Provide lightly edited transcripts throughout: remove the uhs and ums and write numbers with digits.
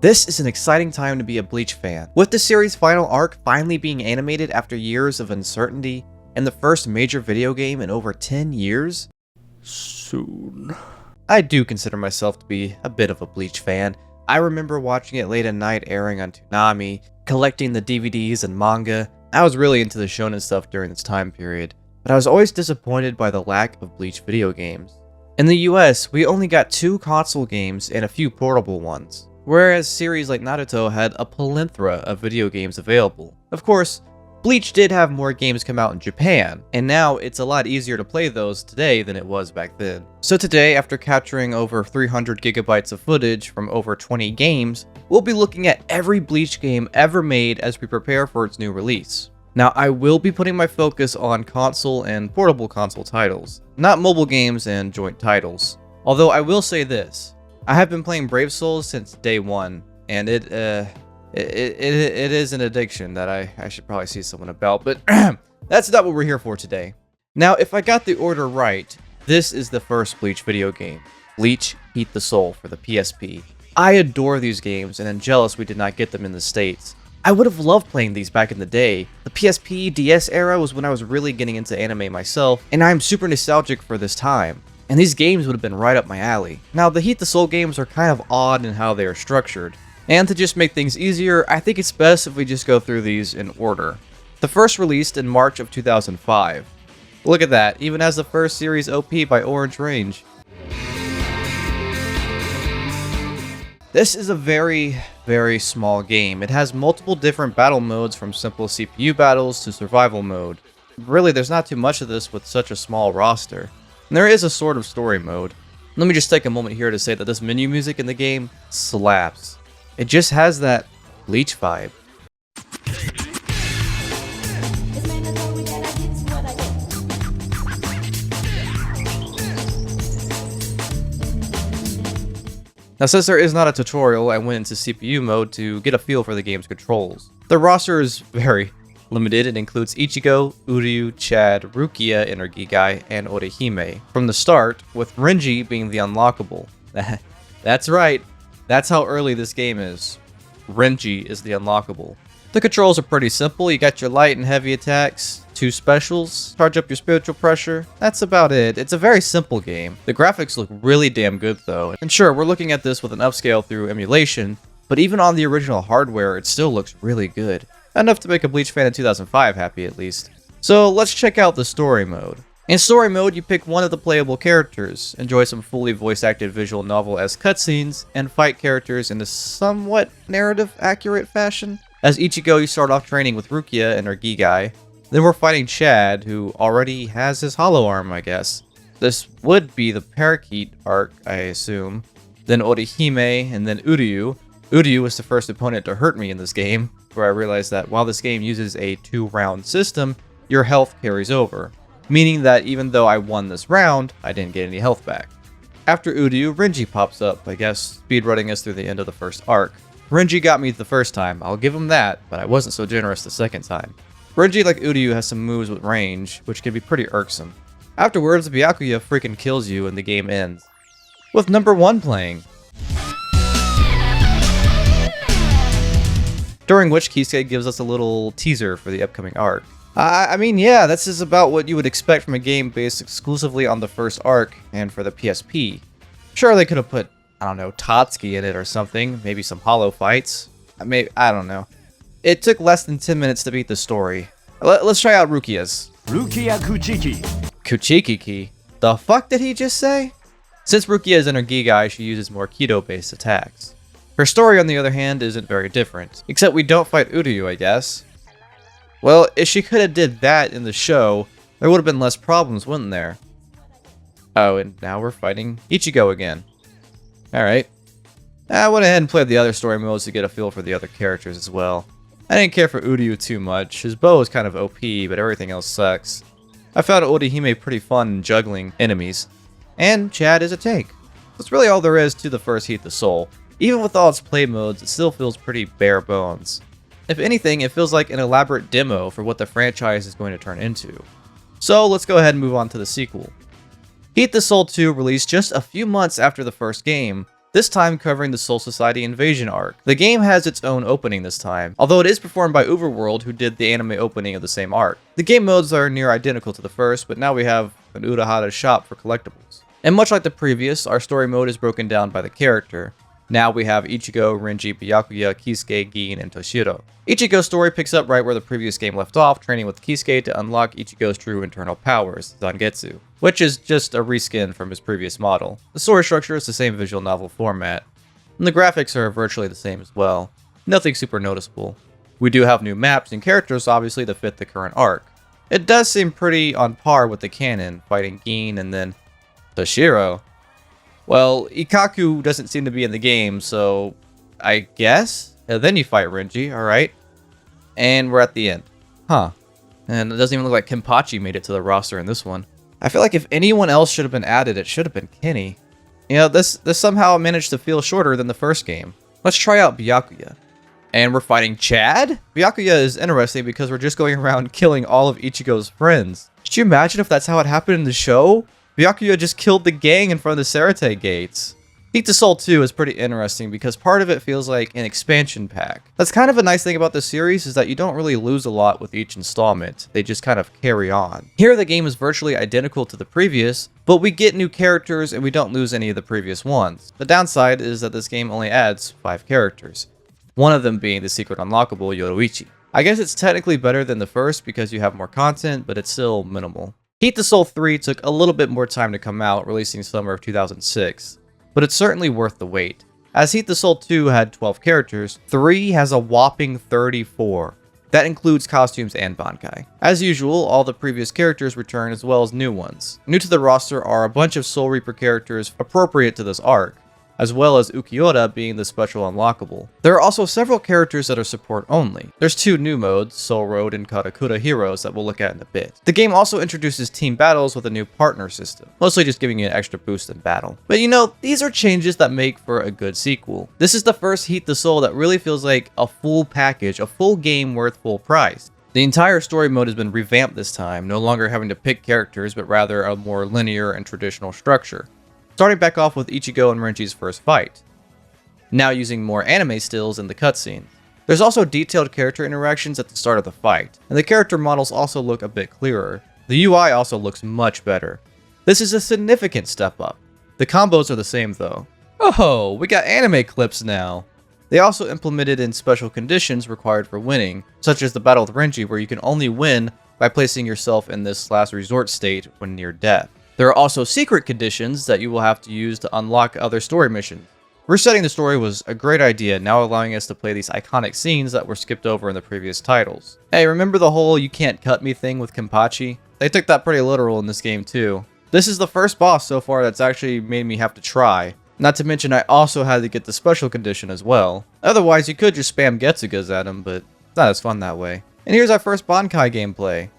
This is an exciting time to be a Bleach fan. With the series' final arc finally being animated after years of uncertainty, and the first major video game in over 10 years? Soon. I do consider myself to be a bit of a Bleach fan. I remember watching it late at night airing on Toonami, collecting the DVDs and manga. I was really into the shonen stuff during this time period, but I was always disappointed by the lack of Bleach video games. In the US, we only got 2 console games and a few portable ones, whereas series like Naruto had a plethora of video games available. Of course, Bleach did have more games come out in Japan, and now it's a lot easier to play those today than it was back then. So today, after capturing over 300 gigabytes of footage from over 20 games, we'll be looking at every Bleach game ever made as we prepare for its new release. Now, I will be putting my focus on console and portable console titles, not mobile games and joint titles. Although I will say this, I have been playing Brave Souls since day one, and it is an addiction that I should probably see someone about, but that's not what we're here for today. Now, if I got the order right, this is the first Bleach video game, Bleach Heat the Soul for the PSP. I adore these games, and am jealous we did not get them in the States. I would have loved playing these back in the day. The PSP DS era was when I was really getting into anime myself, and I'm super nostalgic for this time. And these games would have been right up my alley. Now, the Heat the Soul games are kind of odd in how they are structured. And to just make things easier, I think it's best if we just go through these in order. The first released in March of 2005. Look at that, even as the first series OP by Orange Range. This is a very, very small game. It has multiple different battle modes from simple CPU battles to survival mode. Really, there's not too much of this with such a small roster. And there is a sort of story mode. Let me just take a moment here to say that this menu music in the game slaps. It just has that Bleach vibe. Now, since there is not a tutorial, I went into CPU mode to get a feel for the game's controls. The roster is very limited. It includes Ichigo, Uryu, Chad, Rukia, Energigai, and Orihime from the start, with Renji being the unlockable. That's right. That's how early this game is. Renji is the unlockable. The controls are pretty simple. You got your light and heavy attacks, 2 specials, charge up your spiritual pressure. That's about it. It's a very simple game. The graphics look really damn good though. And sure, we're looking at this with an upscale through emulation, but even on the original hardware, it still looks really good. Enough to make a Bleach fan in 2005 happy at least. So let's check out the story mode. In story mode, you pick one of the playable characters, enjoy some fully voice-acted visual novel-esque cutscenes, and fight characters in a somewhat narrative-accurate fashion. As Ichigo, you start off training with Rukia and her Gigai. Then we're fighting Chad, who already has his hollow arm, I guess. This would be the Parakeet arc, I assume. Then Orihime, and then Uryu. Uryu was the first opponent to hurt me in this game, where I realized that while this game uses a 2-round system, your health carries over. Meaning that even though I won this round, I didn't get any health back. After Uryu, Renji pops up, I guess speedrunning us through the end of the first arc. Renji got me the first time, I'll give him that, but I wasn't so generous the second time. Renji, like Uryu, has some moves with range, which can be pretty irksome. Afterwards, Byakuya freaking kills you and the game ends. With number 1 playing. During which Kisuke gives us a little teaser for the upcoming arc. I mean, yeah, this is about what you would expect from a game based exclusively on the first arc and for the PSP. Sure, they could have put, I don't know, Tatsuki in it or something, maybe some hollow fights. I don't know. It took less than 10 minutes to beat the story. Let's try out Rukia's. Rukia Kuchiki. Kuchiki? The fuck did he just say? Since Rukia is in her Gigai, she uses more Kido-based attacks. Her story, on the other hand, isn't very different. Except we don't fight Uryu, I guess. Well, if she could have did that in the show, there would have been less problems, wouldn't there? Oh, and now we're fighting Ichigo again. Alright. I went ahead and played the other story modes to get a feel for the other characters as well. I didn't care for Uryu too much. His bow is kind of OP, but everything else sucks. I found Orihime pretty fun in juggling enemies. And Chad is a tank. That's really all there is to the first Heat the Soul. Even with all its play modes, it still feels pretty bare bones. If anything, it feels like an elaborate demo for what the franchise is going to turn into. So let's go ahead and move on to the sequel. Heat the Soul 2 released just a few months after the first game, this time covering the Soul Society invasion arc. The game has its own opening this time, although it is performed by Overworld, who did the anime opening of the same arc. The game modes are near identical to the first, but now we have an Urahara shop for collectibles. And much like the previous, our story mode is broken down by the character. Now we have Ichigo, Renji, Byakuya, Kisuke, Gin, and Toshiro. Ichigo's story picks up right where the previous game left off, training with Kisuke to unlock Ichigo's true internal powers, Zangetsu, which is just a reskin from his previous model. The story structure is the same visual novel format, and the graphics are virtually the same as well. Nothing super noticeable. We do have new maps and characters obviously to fit the current arc. It does seem pretty on par with the canon, fighting Gin and then Toshiro. Well, Ikkaku doesn't seem to be in the game, so I guess? And then you fight Renji, alright. And we're at the end. Huh. And it doesn't even look like Kenpachi made it to the roster in this one. I feel like if anyone else should have been added, it should have been Kenny. You know, this somehow managed to feel shorter than the first game. Let's try out Byakuya. And we're fighting Chad? Byakuya is interesting because we're just going around killing all of Ichigo's friends. Could you imagine if that's how it happened in the show? Byakuya just killed the gang in front of the Serete gates. Heat to Soul 2 is pretty interesting because part of it feels like an expansion pack. That's kind of a nice thing about this series is that you don't really lose a lot with each installment. They just kind of carry on. Here the game is virtually identical to the previous, but we get new characters and we don't lose any of the previous ones. The downside is that this game only adds 5 characters, one of them being the secret unlockable Yoruichi. I guess it's technically better than the first because you have more content, but it's still minimal. Heat to Soul 3 took a little bit more time to come out, releasing summer of 2006, but it's certainly worth the wait. As Heat to Soul 2 had 12 characters, 3 has a whopping 34. That includes costumes and Bankai. As usual, all the previous characters return as well as new ones. New to the roster are a bunch of Soul Reaper characters appropriate to this arc, as well as Ukiura being the special unlockable. There are also several characters that are support only. There's 2 new modes, Soul Road and Karakura Heroes, that we'll look at in a bit. The game also introduces team battles with a new partner system, mostly just giving you an extra boost in battle. But you know, these are changes that make for a good sequel. This is the first Heat to Soul that really feels like a full package, a full game worth full price. The entire story mode has been revamped this time, no longer having to pick characters, but rather a more linear and traditional structure. Starting back off with Ichigo and Renji's first fight, now using more anime stills in the cutscene. There's also detailed character interactions at the start of the fight, and the character models also look a bit clearer. The UI also looks much better. This is a significant step up. The combos are the same though. Oh, we got anime clips now! They also implemented in special conditions required for winning, such as the battle with Renji where you can only win by placing yourself in this last resort state when near death. There are also secret conditions that you will have to use to unlock other story missions. Resetting the story was a great idea, now allowing us to play these iconic scenes that were skipped over in the previous titles. Hey, remember the whole "you can't cut me" thing with Kenpachi? They took that pretty literal in this game too. This is the first boss so far that's actually made me have to try. Not to mention I also had to get the special condition as well. Otherwise you could just spam Getsugas at him, but it's not as fun that way. And here's our first Bankai gameplay.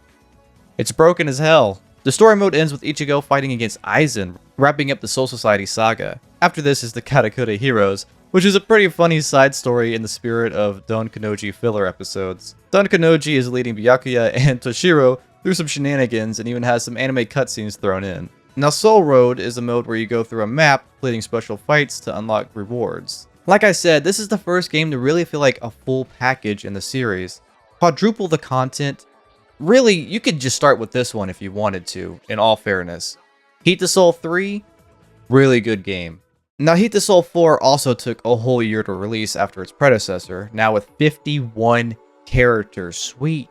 It's broken as hell. The story mode ends with Ichigo fighting against Aizen, wrapping up the Soul Society saga. After this is the Karakura Heroes, which is a pretty funny side story in the spirit of Don Kanoji filler episodes. Don Kanoji is leading Byakuya and Toshiro through some shenanigans and even has some anime cutscenes thrown in. Now Soul Road is a mode where you go through a map, completing special fights to unlock rewards. Like I said, this is the first game to really feel like a full package in the series. Quadruple the content. Really, you could just start with this one if you wanted to, in all fairness. Heat to Soul 3, really good game. Now Heat to Soul 4 also took a whole year to release after its predecessor, now with 51 characters. Sweet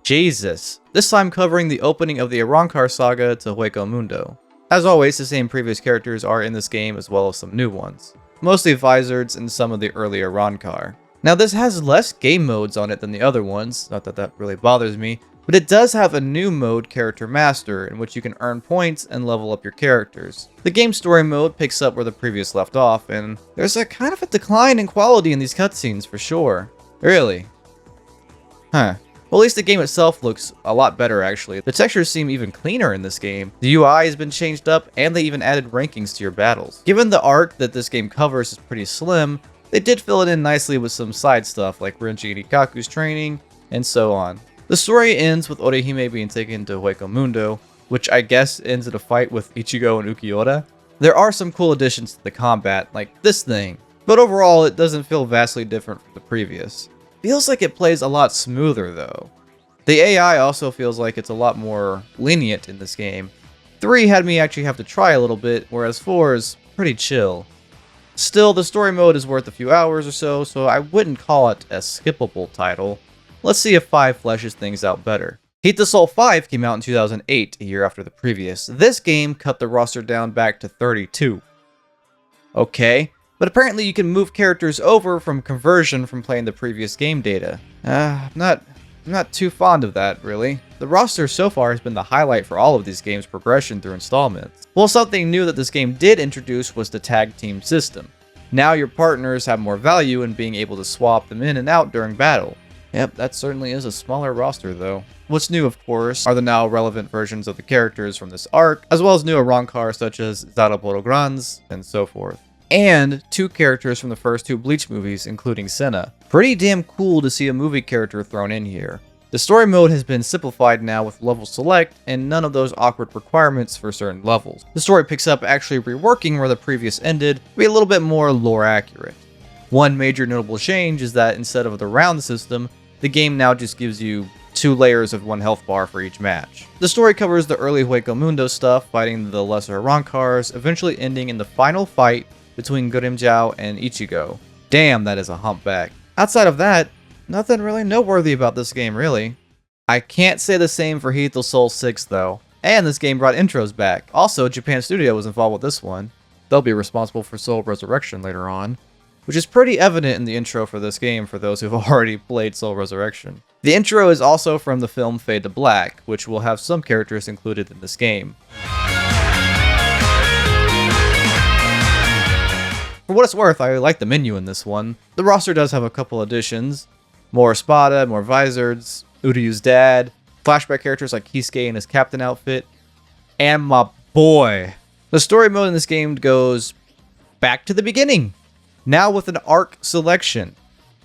Jesus. This time covering the opening of the Arrancar saga to Hueco Mundo. As always, the same previous characters are in this game as well as some new ones. Mostly Vizards and some of the earlier Arrancar. Now this has less game modes on it than the other ones, not that that really bothers me, but it does have a new mode, Character Master, in which you can earn points and level up your characters. The game story mode picks up where the previous left off, and there's a kind of a decline in quality in these cutscenes for sure. Really? Huh. Well, at least the game itself looks a lot better actually. The textures seem even cleaner in this game. The UI has been changed up, and they even added rankings to your battles. Given the arc that this game covers is pretty slim, they did fill it in nicely with some side stuff like Renji and Ikkaku's training, and so on. The story ends with Orihime being taken to Hueco Mundo, which I guess ends in a fight with Ichigo and Ukiura. There are some cool additions to the combat, like this thing, but overall it doesn't feel vastly different from the previous. Feels like it plays a lot smoother though. The AI also feels like it's a lot more lenient in this game. 3 had me actually have to try a little bit, whereas 4 is pretty chill. Still, the story mode is worth a few hours or so, so I wouldn't call it a skippable title. Let's see if 5 fleshes things out better. Heat the Soul 5 came out in 2008, a year after the previous. This game cut the roster down back to 32. Okay, but apparently you can move characters over from conversion from playing the previous game data. I'm not too fond of that, really. The roster so far has been the highlight for all of these games' progression through installments. Well, something new that this game did introduce was the tag team system. Now your partners have more value in being able to swap them in and out during battle. Yep, that certainly is a smaller roster though. What's new, of course, are the now relevant versions of the characters from this arc, as well as new Arrancar such as Zaraborograns and so forth. And 2 characters from the first 2 Bleach movies, including Senna. Pretty damn cool to see a movie character thrown in here. The story mode has been simplified now with level select and none of those awkward requirements for certain levels. The story picks up actually reworking where the previous ended to be a little bit more lore accurate. One major notable change is that instead of the round system, the game now just gives you 2 layers of 1 health bar for each match. The story covers the early Hueco Mundo stuff, fighting the lesser Arrancars, eventually ending in the final fight between Grimjow and Ichigo. Damn, that is a humpback. Outside of that, nothing really noteworthy about this game, really. I can't say the same for Heat the Soul 6, though. And this game brought intros back. Also, Japan Studio was involved with this one. They'll be responsible for Soul Resurreccion later on, which is pretty evident in the intro for this game for those who've already played Soul Resurreccion. The intro is also from the film Fade to Black, which will have some characters included in this game. For what it's worth, I like the menu in this one. The roster does have a couple additions. More Espada, more Vizards, Uryu's dad, flashback characters like Kisuke in his captain outfit, and my boy. The story mode in this game goes back to the beginning, now with an arc selection.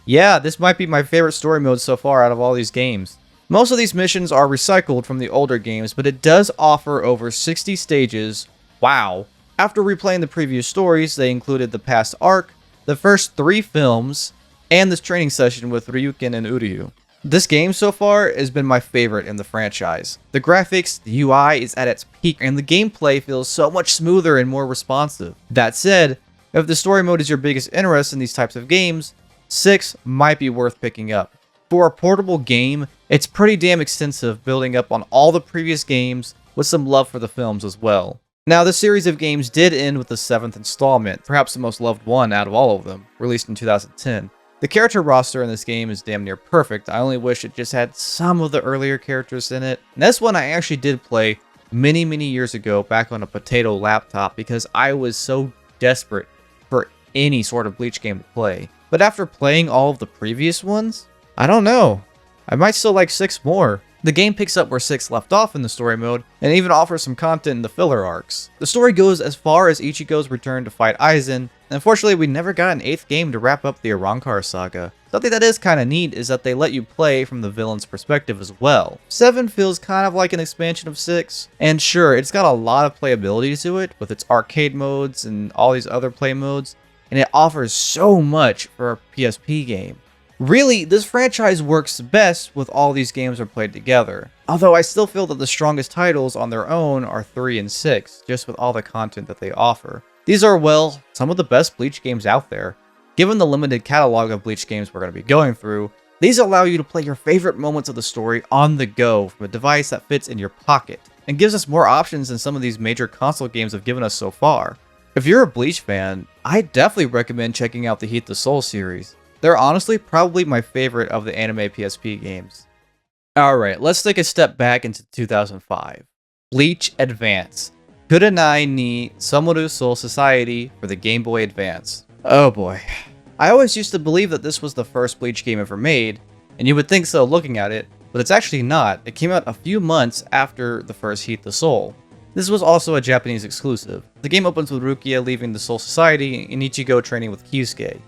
Yeah, this might be my favorite story mode so far out of all these games. Most of these missions are recycled from the older games, but it does offer over 60 stages. Wow. After replaying the previous stories, they included the past arc, the first 3 films, and this training session with Ryuken and Uryu. This game so far has been my favorite in the franchise. The graphics, the UI is at its peak, and the gameplay feels so much smoother and more responsive. That said, if the story mode is your biggest interest in these types of games, 6 might be worth picking up. For a portable game, it's pretty damn extensive, building up on all the previous games with some love for the films as well. Now, the series of games did end with the 7th installment, perhaps the most loved one out of all of them, released in 2010. The character roster in this game is damn near perfect. I only wish it just had some of the earlier characters in it. And this one I actually did play many years ago back on a potato laptop because I was so desperate for any sort of Bleach game to play. But after playing all of the previous ones, I don't know. I might still like 6 more. The game picks up where 6 left off in the story mode, and even offers some content in the filler arcs. The story goes as far as Ichigo's return to fight Aizen, and unfortunately we never got an 8th game to wrap up the Arrancar saga. Something that is kinda neat is that they let you play from the villain's perspective as well. 7 feels kind of like an expansion of 6, and sure, it's got a lot of playability to it, with its arcade modes and all these other play modes, and it offers so much for a PSP game. Really, this franchise works best with all these games are played together. Although I still feel that the strongest titles on their own are 3 and 6, just with all the content that they offer. These are, well, some of the best Bleach games out there. Given the limited catalog of Bleach games we're going to be going through, these allow you to play your favorite moments of the story on the go from a device that fits in your pocket, and gives us more options than some of these major console games have given us so far. If you're a Bleach fan, I definitely recommend checking out the Heat the Soul series. They're honestly probably my favorite of the anime PSP games. Alright, let's take a step back into 2005. Bleach Advance. Kurenai ni Somaru Soul Society for the Game Boy Advance. Oh boy. I always used to believe that this was the first Bleach game ever made, and you would think so looking at it, but it's actually not. It came out a few months after the first Heat the Soul. This was also a Japanese exclusive. The game opens with Rukia leaving the Soul Society and Ichigo training with Kisuke.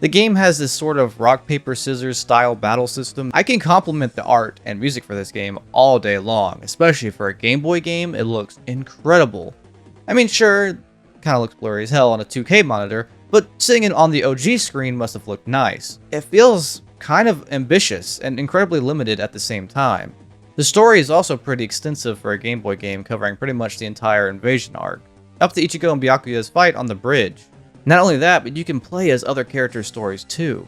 The game has this sort of rock, paper, scissors style battle system. I can compliment the art and music for this game all day long, especially for a Game Boy game, it looks incredible. I mean, sure, kinda looks blurry as hell on a 2K monitor, but seeing it on the OG screen must have looked nice. It feels kind of ambitious and incredibly limited at the same time. The story is also pretty extensive for a Game Boy game, covering pretty much the entire invasion arc, up to Ichigo and Byakuya's fight on the bridge. Not only that, but you can play as other characters' stories too.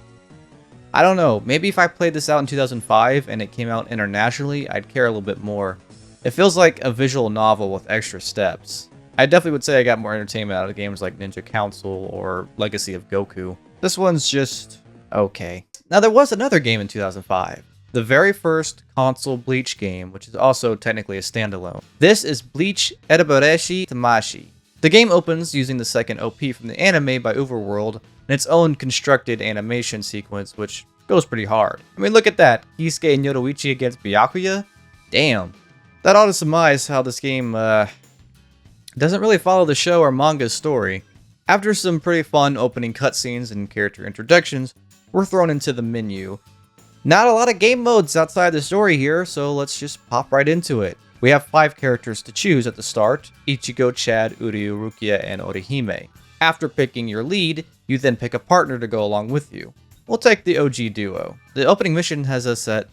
I don't know, maybe if I played this out in 2005 and it came out internationally, I'd care a little bit more. It feels like a visual novel with extra steps. I definitely would say I got more entertainment out of games like Ninja Council or Legacy of Goku. This one's just okay. Now there was another game in 2005. The very first console Bleach game, which is also technically a standalone. This is Bleach Erabareshi Tamashii. The game opens using the second OP from the anime by Overworld and its own constructed animation sequence, which goes pretty hard. I mean, look at that. Kisuke and Yoruichi against Byakuya? Damn. That ought to surmise how this game, doesn't really follow the show or manga's story. After some pretty fun opening cutscenes and character introductions, we're thrown into the menu. Not a lot of game modes outside the story here, so let's just pop right into it. We have 5 characters to choose at the start: Ichigo, Chad, Uryu, Rukia, and Orihime. After picking your lead, you then pick a partner to go along with you. We'll take the OG duo. The opening mission has us at,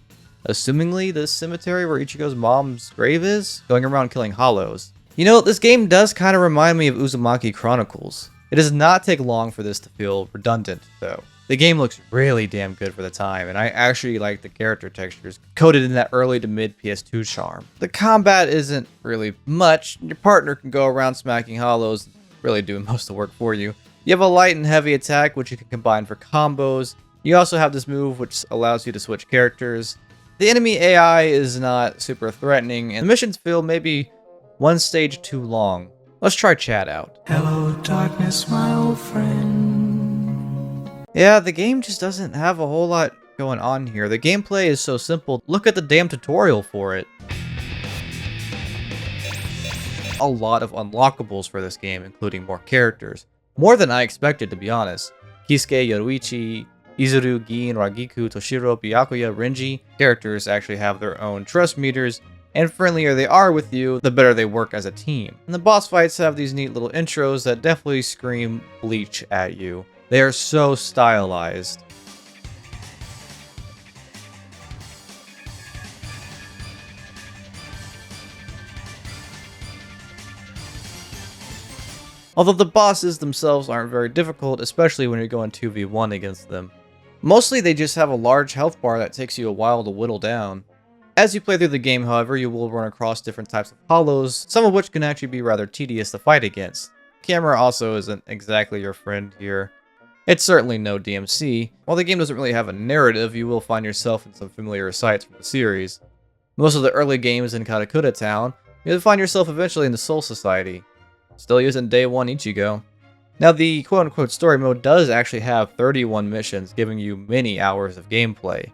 assumingly, the cemetery where Ichigo's mom's grave is, going around killing hollows. You know, this game does kind of remind me of Uzumaki Chronicles. It does not take long for this to feel redundant, though. The game looks really damn good for the time, and I actually like the character textures coated in that early to mid PS2 charm. The combat isn't really much. Your partner can go around smacking hollows, really doing most of the work for you. You have a light and heavy attack, which you can combine for combos. You also have this move, which allows you to switch characters. The enemy AI is not super threatening, and the missions feel maybe one stage too long. Let's try Chad out. Hello, darkness, my old friend. Yeah, the game just doesn't have a whole lot going on here. The gameplay is so simple. Look at the damn tutorial for it. A lot of unlockables for this game, including more characters. More than I expected, to be honest. Kisuke, Yoruichi, Izuru, Gin, Ragiku, Toshiro, Byakuya, Renji. Characters actually have their own trust meters, and friendlier they are with you, the better they work as a team. And the boss fights have these neat little intros that definitely scream Bleach at you. They are so stylized. Although the bosses themselves aren't very difficult, especially when you're going 2v1 against them. Mostly they just have a large health bar that takes you a while to whittle down. As you play through the game, however, you will run across different types of hollows, some of which can actually be rather tedious to fight against. Camera also isn't exactly your friend here. It's certainly no DMC. While the game doesn't really have a narrative, you will find yourself in some familiar sights from the series. Most of the early games in Karakura Town, you'll find yourself eventually in the Soul Society. Still using Day 1 Ichigo. Now the quote-unquote story mode does actually have 31 missions, giving you many hours of gameplay.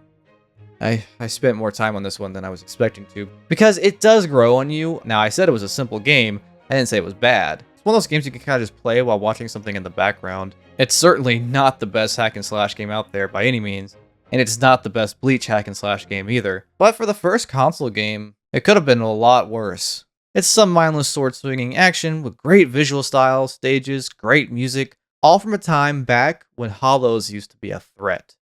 I spent more time on this one than I was expecting to, because it does grow on you. Now I said it was a simple game, I didn't say it was bad. It's one of those games you can kind of just play while watching something in the background. It's certainly not the best hack and slash game out there by any means, and it's not the best Bleach hack and slash game either. But for the first console game, it could have been a lot worse. It's some mindless sword swinging action with great visual style, stages, great music, all from a time back when hollows used to be a threat.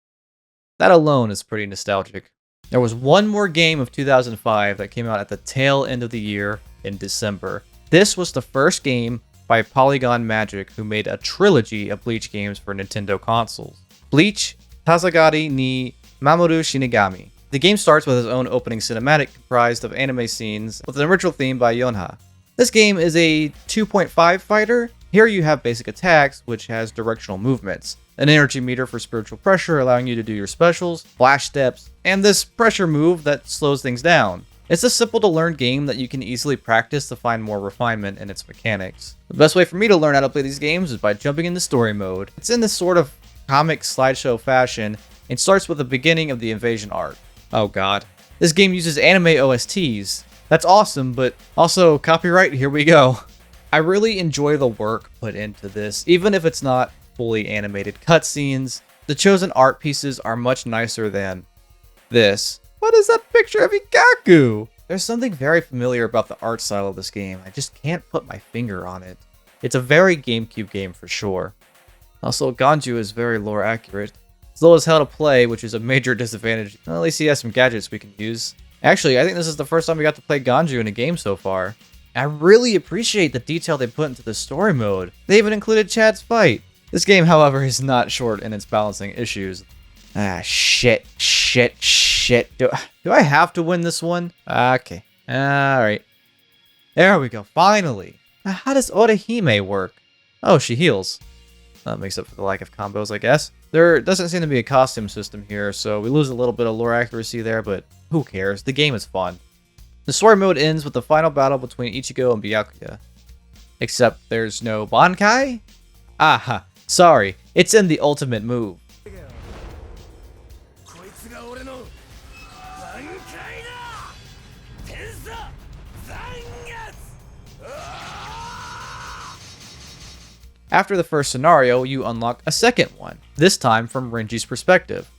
That alone is pretty nostalgic. There was one more game of 2005 that came out at the tail end of the year in December. This was the first game by Polygon Magic, who made a trilogy of Bleach games for Nintendo consoles. Bleach, Tasogare ni Mamieru Shinigami. The game starts with its own opening cinematic comprised of anime scenes with an original theme by Yonha. This game is a 2.5 fighter. Here you have basic attacks, which has directional movements, an energy meter for spiritual pressure allowing you to do your specials, flash steps, and this pressure move that slows things down. It's a simple to learn game that you can easily practice to find more refinement in its mechanics. The best way for me to learn how to play these games is by jumping into story mode. It's in this sort of comic slideshow fashion and starts with the beginning of the invasion arc. Oh god. This game uses anime OSTs. That's awesome, but also copyright, here we go. I really enjoy the work put into this, even if it's not fully animated cutscenes. The chosen art pieces are much nicer than this. What is that picture of Ikaku? There's something very familiar about the art style of this game. I just can't put my finger on it. It's a very GameCube game for sure. Also, Ganju is very lore accurate. Slow as hell to play, which is a major disadvantage. Well, at least he has some gadgets we can use. Actually, I think this is the first time we got to play Ganju in a game so far. I really appreciate the detail they put into the story mode. They even included Chad's fight. This game, however, is not short in its balancing issues. Shit. Do I have to win this one? Okay. Alright. There we go, finally. Now, how does Orihime work? Oh, she heals. That makes up for the lack of combos, I guess. There doesn't seem to be a costume system here, so we lose a little bit of lore accuracy there, but who cares? The game is fun. The story mode ends with the final battle between Ichigo and Byakuya. Except there's no Bankai? Aha, sorry, it's in the ultimate move. After the first scenario, you unlock a second one, this time from Renji's perspective.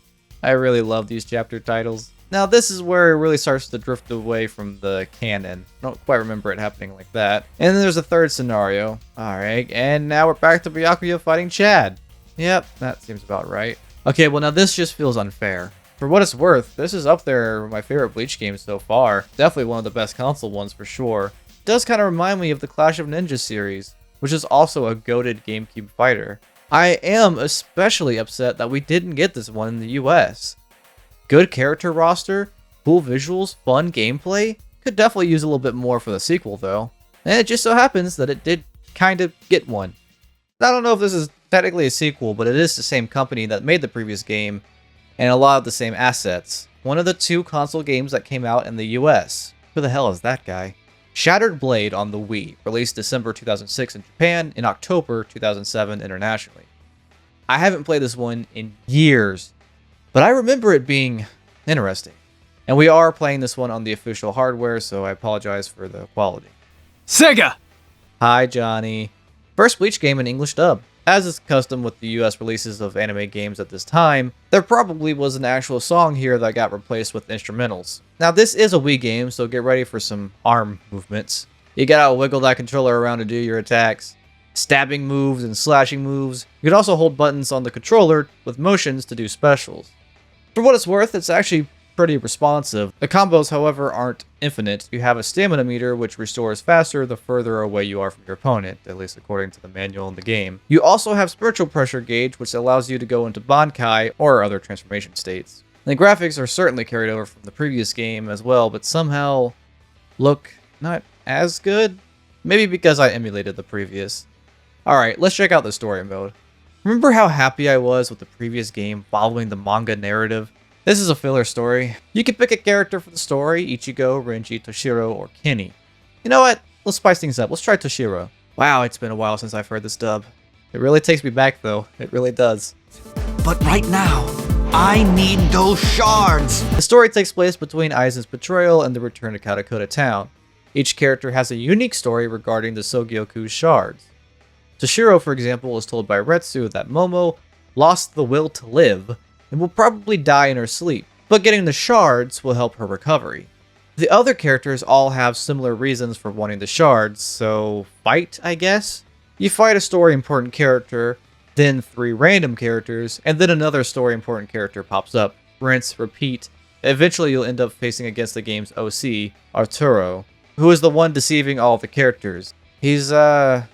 I really love these chapter titles. Now this is where it really starts to drift away from the canon. I don't quite remember it happening like that. And then there's a third scenario. Alright, and now we're back to Byakuya fighting Chad. Yep, that seems about right. Okay, well now this just feels unfair. For what it's worth, this is up there with my favorite Bleach games so far. Definitely one of the best console ones for sure. It does kind of remind me of the Clash of Ninjas series, which is also a goated GameCube fighter. I am especially upset that we didn't get this one in the US. Good character roster, cool visuals, fun gameplay. Could definitely use a little bit more for the sequel though. And it just so happens that it did kind of get one. I don't know if this is technically a sequel, but it is the same company that made the previous game and a lot of the same assets. One of the 2 console games that came out in the US. Who the hell is that guy? Shattered Blade on the Wii, released December 2006 in Japan and October 2007 internationally. I haven't played this one in years, but I remember it being interesting. And we are playing this one on the official hardware, so I apologize for the quality. Sega! Hi, Johnny. First Bleach game in English dub. As is custom with the US releases of anime games at this time, there probably was an actual song here that got replaced with instrumentals. Now this is a Wii game, so get ready for some arm movements. You gotta wiggle that controller around to do your attacks, stabbing moves and slashing moves. You can also hold buttons on the controller with motions to do specials. For what it's worth, it's actually pretty responsive. The combos, however, aren't infinite. You have a stamina meter, which restores faster the further away you are from your opponent, at least according to the manual in the game. You also have spiritual pressure gauge, which allows you to go into Bankai or other transformation states. The graphics are certainly carried over from the previous game as well, but somehow look not as good? Maybe because I emulated the previous. Alright, let's check out the story mode. Remember how happy I was with the previous game following the manga narrative? This is a filler story. You can pick a character for the story, Ichigo, Renji, Toshiro, or Kenny. You know what? Let's spice things up. Let's try Toshiro. Wow, it's been a while since I've heard this dub. It really takes me back though. It really does. But right now, I need those shards! The story takes place between Aizen's betrayal and the return to Katakota Town. Each character has a unique story regarding the Sogyoku's shards. Toshiro, for example, is told by Retsu that Momo lost the will to live and will probably die in her sleep, but getting the shards will help her recovery. The other characters all have similar reasons for wanting the shards, so fight, I guess? You fight a story important character, then 3 random characters, and then another story important character pops up. Rinse, repeat. Eventually you'll end up facing against the game's OC, Arturo, who is the one deceiving all the characters. He's, a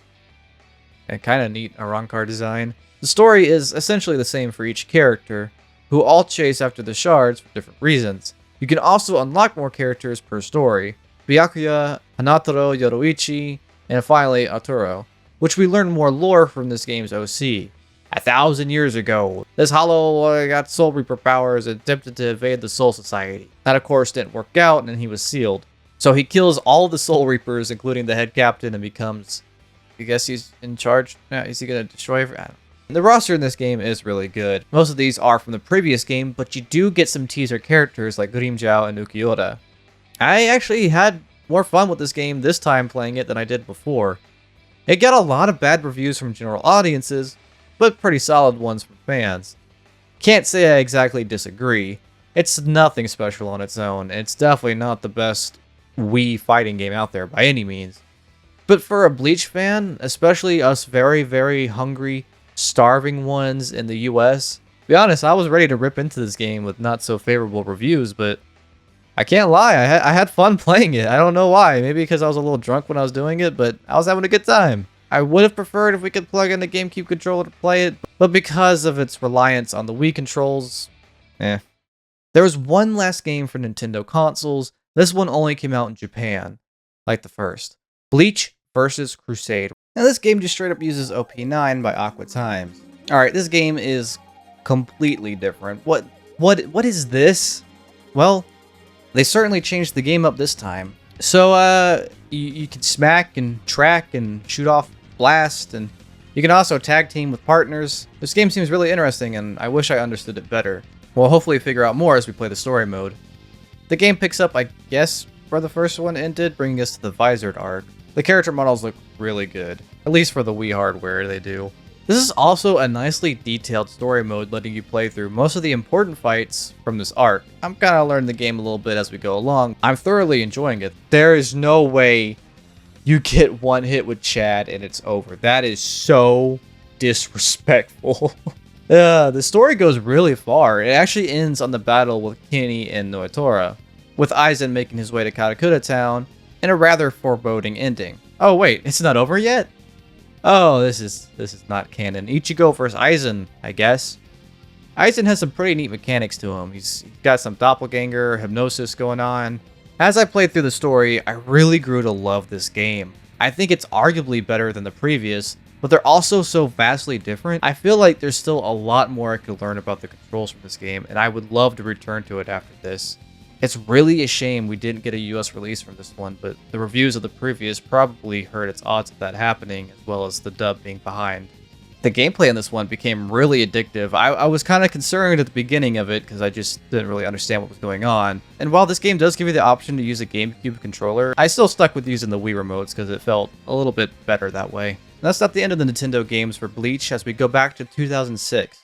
kind of neat Arankar design. The story is essentially the same for each character, who all chase after the shards for different reasons. You can also unlock more characters per story. Byakuya, Hanataro, Yoruichi, and finally Arturo, which we learn more lore from this game's OC. 1,000 years ago, this Hollow got Soul Reaper powers and attempted to invade the Soul Society. That of course didn't work out and he was sealed. So he kills all the Soul Reapers, including the head captain, and becomes... I guess he's in charge? Is he gonna destroy everything? The roster in this game is really good. Most of these are from the previous game, but you do get some teaser characters like Grimjow and Ukiura. I actually had more fun with this game this time playing it than I did before. It got a lot of bad reviews from general audiences, but pretty solid ones from fans. Can't say I exactly disagree. It's nothing special on its own, and it's definitely not the best Wii fighting game out there by any means. But for a Bleach fan, especially us very, very hungry, starving ones in the US, to be honest, I was ready to rip into this game with not so favorable reviews, but I can't lie, I had fun playing it. I don't know why, maybe because I was a little drunk when I was doing it, but I was having a good time. I would have preferred if we could plug in the GameCube controller to play it, but because of its reliance on the Wii controls, There was one last game for Nintendo consoles. This one only came out in Japan, like the first. Bleach versus Crusade. Now this game just straight up uses OP9 by Aqua Times. Alright, this game is completely different. What is this? Well, they certainly changed the game up this time. So, you can smack and track and shoot off blast, and you can also tag team with partners. This game seems really interesting, and I wish I understood it better. We'll hopefully figure out more as we play the story mode. The game picks up, I guess, where the first one ended, bringing us to the Visored arc. The character models look really good, at least for the Wii hardware they do. This is also a nicely detailed story mode letting you play through most of the important fights from this arc. I'm kind of learning the game a little bit as we go along. I'm thoroughly enjoying it. There is no way you get one hit with Chad and it's over. That is so disrespectful. The story goes really far. It actually ends on the battle with Kenny and Noitora, with Aizen making his way to Katakura Town in a rather foreboding ending. Oh wait, it's not over yet? Oh, this is not canon. Ichigo versus Aizen, I guess. Aizen has some pretty neat mechanics to him. He's got some doppelganger, hypnosis going on. As I played through the story, I really grew to love this game. I think it's arguably better than the previous, but they're also so vastly different. I feel like there's still a lot more I could learn about the controls from this game, and I would love to return to it after this. It's really a shame we didn't get a US release from this one, but the reviews of the previous probably hurt its odds of that happening, as well as the dub being behind. The gameplay in this one became really addictive. I was kind of concerned at the beginning of it because I just didn't really understand what was going on. And while this game does give you the option to use a GameCube controller, I still stuck with using the Wii remotes because it felt a little bit better that way. And that's not the end of the Nintendo games for Bleach as we go back to 2006.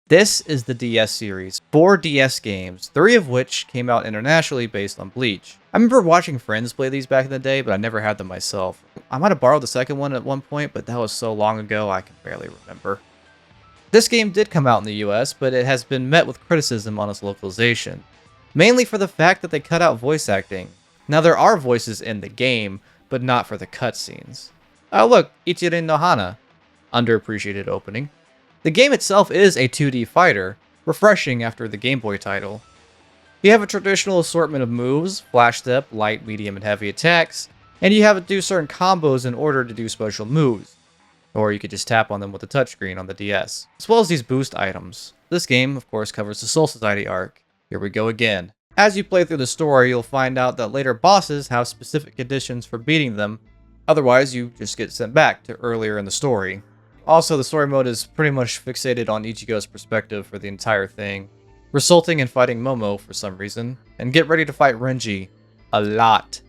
This is the DS series, 4 DS games, 3 of which came out internationally based on Bleach. I remember watching friends play these back in the day, but I never had them myself. I might have borrowed the second one at one point, but that was so long ago I can barely remember. This game did come out in the US, but it has been met with criticism on its localization, mainly for the fact that they cut out voice acting. Now there are voices in the game, but not for the cutscenes. Oh look, Ichirin no Hana, underappreciated opening. The game itself is a 2D fighter, refreshing after the Game Boy title. You have a traditional assortment of moves, flash step, light, medium, and heavy attacks, and you have to do certain combos in order to do special moves. Or you could just tap on them with the touchscreen on the DS, as well as these boost items. This game, of course, covers the Soul Society arc. Here we go again. As you play through the story, you'll find out that later bosses have specific conditions for beating them, otherwise you just get sent back to earlier in the story. Also, the story mode is pretty much fixated on Ichigo's perspective for the entire thing, resulting in fighting Momo for some reason, and get ready to fight Renji a lot.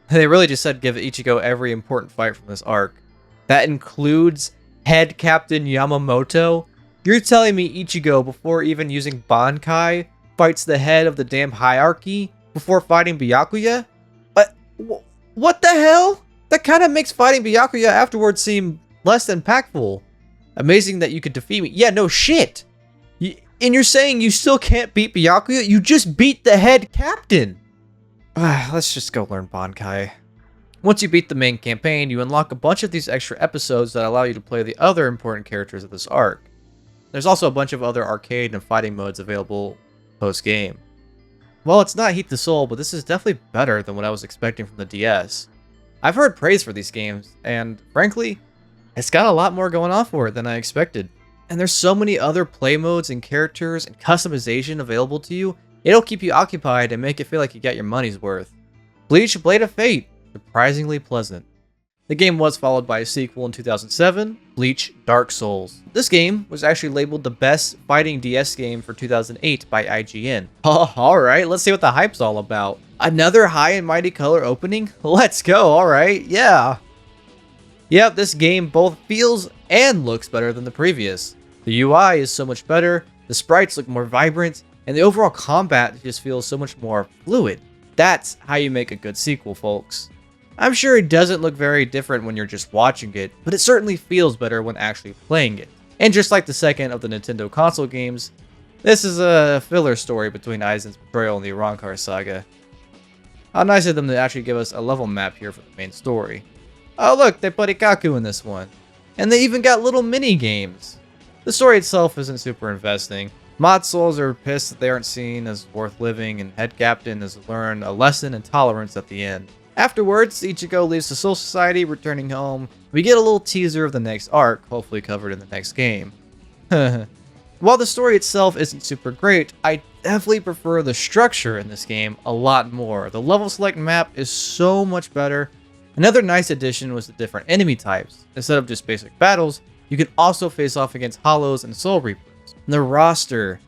They really just said give Ichigo every important fight from this arc. That includes Head Captain Yamamoto? You're telling me Ichigo, before even using Bankai, fights the head of the damn hierarchy before fighting Byakuya? What the hell? That kind of makes fighting Byakuya afterwards seem less impactful. Amazing that you could defeat me. Yeah, no shit. And you're saying you still can't beat Byakuya? You just beat the head captain. Let's just go learn Bankai. Once you beat the main campaign, you unlock a bunch of these extra episodes that allow you to play the other important characters of this arc. There's also a bunch of other arcade and fighting modes available post-game. Well, it's not Heat the Soul, but this is definitely better than what I was expecting from the DS. I've heard praise for these games, and frankly, it's got a lot more going on for it than I expected. And there's so many other play modes and characters and customization available to you, it'll keep you occupied and make it feel like you got your money's worth. Bleach Blade of Fate, surprisingly pleasant. The game was followed by a sequel in 2007, Bleach Dark Souls. This game was actually labeled the best fighting DS game for 2008 by IGN. Oh, alright, let's see what the hype's all about. Another high and mighty color opening? Let's go, alright, yeah. Yep, this game both feels and looks better than the previous. The UI is so much better, the sprites look more vibrant, and the overall combat just feels so much more fluid. That's how you make a good sequel, folks. I'm sure it doesn't look very different when you're just watching it, but it certainly feels better when actually playing it. And just like the second of the Nintendo console games, this is a filler story between Aizen's betrayal and the Arrancar saga. How nice of them to actually give us a level map here for the main story. Oh look, they put Ikaku in this one. And they even got little mini games. The story itself isn't super investing. Mod Souls are pissed that they aren't seen as worth living, and Head Captain has learned a lesson in tolerance at the end. Afterwards, Ichigo leaves the Soul Society, returning home. We get a little teaser of the next arc, hopefully covered in the next game. While the story itself isn't super great, I definitely prefer the structure in this game a lot more. The level select map is so much better. Another nice addition was the different enemy types. Instead of just basic battles, you can also face off against Hollows and Soul Reapers. And the roster.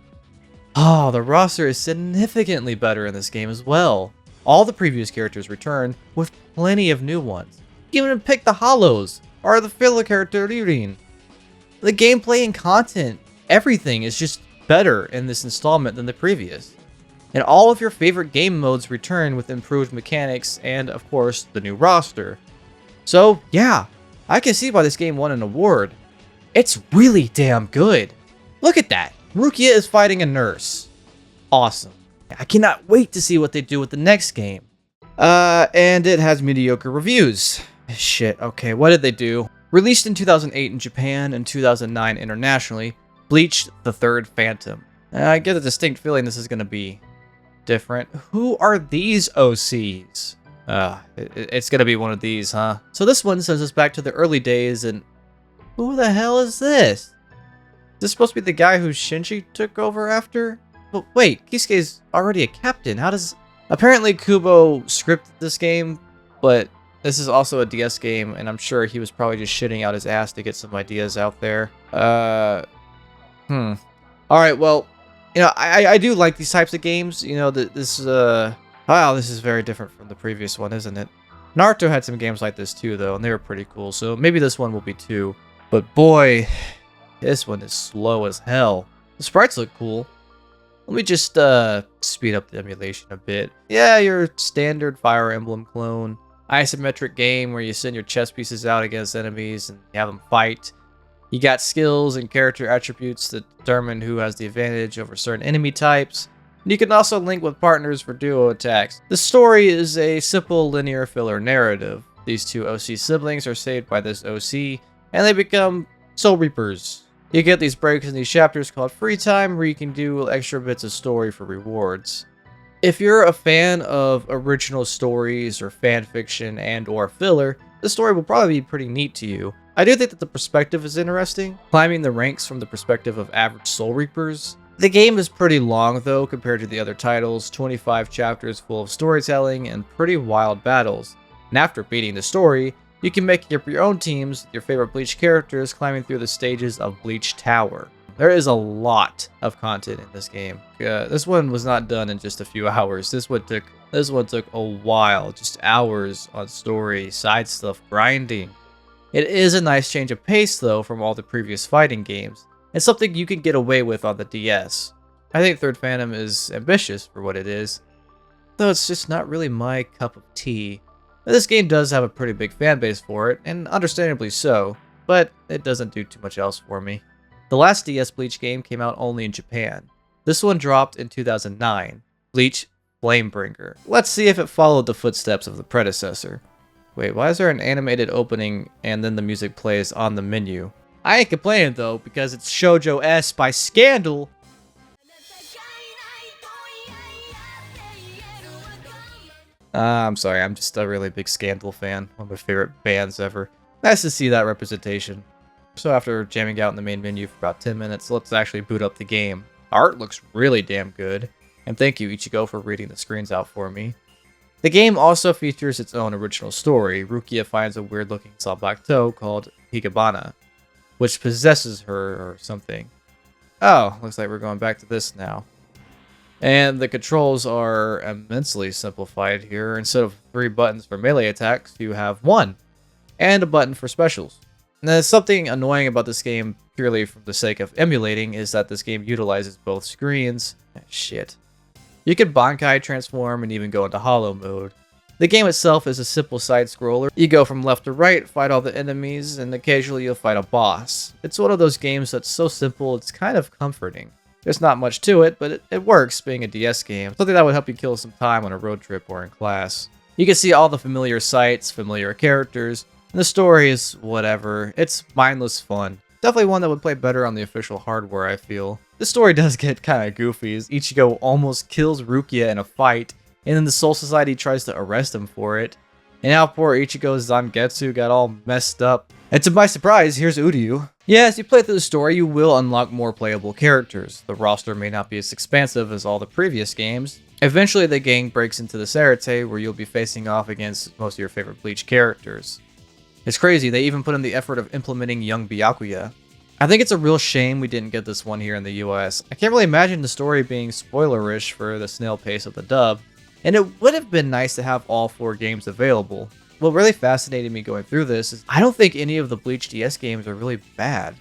Oh, the roster is significantly better in this game as well. All the previous characters return, with plenty of new ones. You can even pick the Hollows, or the filler character Ryurin. The gameplay and content, everything is just better in this installment than the previous. And all of your favorite game modes return with improved mechanics and, of course, the new roster. So, yeah, I can see why this game won an award. It's really damn good. Look at that. Rukia is fighting a nurse. Awesome. I cannot wait to see what they do with the next game. And it has mediocre reviews. Shit, okay, what did they do? Released in 2008 in Japan and 2009 internationally, Bleach: The Third Phantom. I get a distinct feeling this is going to be different. Who are these OCs? It's going to be one of these, huh? So this one sends us back to the early days, and who the hell is this? Is this supposed to be the guy who Shinji took over after? But wait, Kisuke's already a captain. How does... Apparently Kubo scripted this game, but this is also a DS game, and I'm sure he was probably just shitting out his ass to get some ideas out there. Alright, well, you know, I do like these types of games. You know, wow, this is very different from the previous one, isn't it? Naruto had some games like this too, though, and they were pretty cool, so maybe this one will be too. But boy, this one is slow as hell. The sprites look cool. Let me just speed up the emulation a bit. Yeah, your standard Fire Emblem clone. Isometric game where you send your chess pieces out against enemies and you have them fight. You got skills and character attributes that determine who has the advantage over certain enemy types. And you can also link with partners for duo attacks. The story is a simple linear filler narrative. These two OC siblings are saved by this OC, and they become Soul Reapers. You get these breaks in these chapters called free time, where you can do extra bits of story for rewards. If you're a fan of original stories or fan fiction and or filler, the story will probably be pretty neat to you. I do think that the perspective is interesting, climbing the ranks from the perspective of average Soul Reapers. The game is pretty long though compared to the other titles, 25 chapters full of storytelling and pretty wild battles. And after beating the story, you can make up your own teams with your favorite Bleach characters climbing through the stages of Bleach Tower. There is a lot of content in this game. This one was not done in just a few hours. This one took a while, just hours on story, side stuff, grinding. It is a nice change of pace though from all the previous fighting games, and something you can get away with on the DS. I think Third Phantom is ambitious for what it is, though it's just not really my cup of tea. This game does have a pretty big fan base for it, and understandably so, but it doesn't do too much else for me. The last DS Bleach game came out only in Japan. This one dropped in 2009, Bleach Flamebringer. Let's see if it followed the footsteps of the predecessor. Wait, why is there an animated opening and then the music plays on the menu? I ain't complaining though, because it's Shoujo S by Scandal. I'm sorry, I'm just a really big Scandal fan. One of my favorite bands ever. Nice to see that representation. So after jamming out in the main menu for about 10 minutes, let's actually boot up the game. Art looks really damn good. And thank you, Ichigo, for reading the screens out for me. The game also features its own original story. Rukia finds a weird-looking Sabacto called Higabana, which possesses her or something. Oh, looks like we're going back to this now. And the controls are immensely simplified here. Instead of 3 buttons for melee attacks, you have 1, and a button for specials. And there's something annoying about this game, purely for the sake of emulating, is that this game utilizes both screens. Shit. You can Bankai transform and even go into Hollow mode. The game itself is a simple side-scroller. You go from left to right, fight all the enemies, and occasionally you'll fight a boss. It's one of those games that's so simple, it's kind of comforting. There's not much to it, but it works being a DS game. Something that would help you kill some time on a road trip or in class. You can see all the familiar sights, familiar characters, and the story is whatever. It's mindless fun. Definitely one that would play better on the official hardware, I feel. The story does get kinda goofy, as Ichigo almost kills Rukia in a fight, and then the Soul Society tries to arrest him for it. And now poor Ichigo's Zangetsu got all messed up. And to my surprise, here's Uryu. Yeah, as you play through the story, you will unlock more playable characters. The roster may not be as expansive as all the previous games. Eventually, the gang breaks into the Sarate, where you'll be facing off against most of your favorite Bleach characters. It's crazy, they even put in the effort of implementing young Byakuya. I think it's a real shame we didn't get this one here in the US. I can't really imagine the story being spoilerish for the snail pace of the dub, and it would have been nice to have all 4 games available. What really fascinated me going through this is I don't think any of the Bleach DS games are really bad.